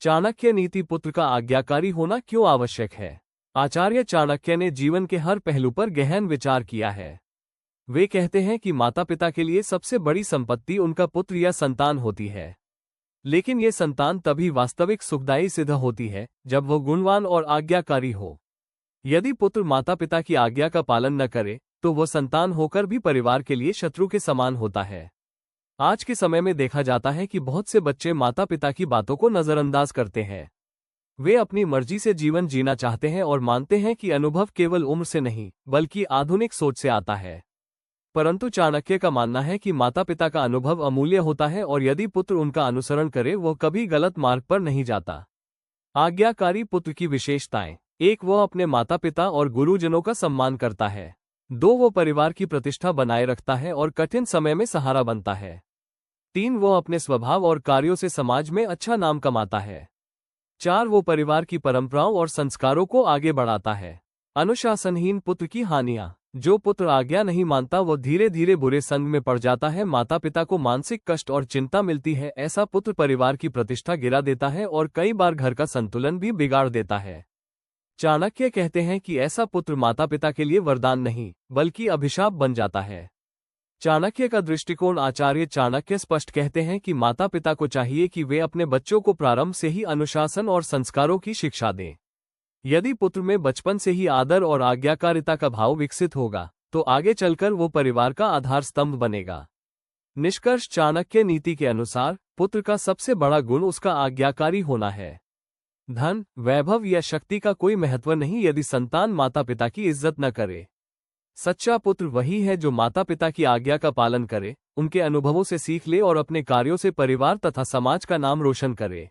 चाणक्य नीति पुत्र का आज्ञाकारी होना क्यों आवश्यक है? आचार्य चाणक्य ने जीवन के हर पहलू पर गहन विचार किया है। वे कहते हैं कि माता पिता के लिए सबसे बड़ी संपत्ति उनका पुत्र या संतान होती है। लेकिन ये संतान तभी वास्तविक सुखदायी सिद्ध होती है जब वो गुणवान और आज्ञाकारी हो। यदि पुत्र माता पिता की आज्ञा का पालन न करे तो वह संतान होकर भी परिवार के लिए शत्रु के समान होता है। आज के समय में देखा जाता है कि बहुत से बच्चे माता पिता की बातों को नजरअंदाज करते हैं। वे अपनी मर्जी से जीवन जीना चाहते हैं और मानते हैं कि अनुभव केवल उम्र से नहीं बल्कि आधुनिक सोच से आता है। परंतु चाणक्य का मानना है कि माता पिता का अनुभव अमूल्य होता है और यदि पुत्र उनका अनुसरण करे वह कभी गलत मार्ग पर नहीं जाता। आज्ञाकारी पुत्र की विशेषताएं। 1. वह अपने माता पिता और गुरुजनों का सम्मान करता है। 2. वो परिवार की प्रतिष्ठा बनाए रखता है और कठिन समय में सहारा बनता है। 3. वो अपने स्वभाव और कार्यों से समाज में अच्छा नाम कमाता है। 4. वो परिवार की परंपराओं और संस्कारों को आगे बढ़ाता है। अनुशासनहीन पुत्र की हानियां। जो पुत्र आज्ञा नहीं मानता वो धीरे धीरे बुरे संग में पड़ जाता है। माता पिता को मानसिक कष्ट और चिंता मिलती है। ऐसा पुत्र परिवार की प्रतिष्ठा गिरा देता है और कई बार घर का संतुलन भी बिगाड़ देता है। चाणक्य कहते हैं कि ऐसा पुत्र माता पिता के लिए वरदान नहीं बल्कि अभिशाप बन जाता है। चाणक्य का दृष्टिकोण। आचार्य चाणक्य स्पष्ट कहते हैं कि माता पिता को चाहिए कि वे अपने बच्चों को प्रारंभ से ही अनुशासन और संस्कारों की शिक्षा दें। यदि पुत्र में बचपन से ही आदर और आज्ञाकारिता का भाव विकसित होगा तो आगे चलकर वो परिवार का आधार स्तंभ बनेगा। निष्कर्ष। चाणक्य नीति के अनुसार पुत्र का सबसे बड़ा गुण उसका आज्ञाकारी होना है। धन, वैभव या शक्ति का कोई महत्व नहीं यदि संतान माता पिता की इज्जत न करे। सच्चा पुत्र वही है जो माता पिता की आज्ञा का पालन करे, उनके अनुभवों से सीख ले और अपने कार्यों से परिवार तथा समाज का नाम रोशन करे।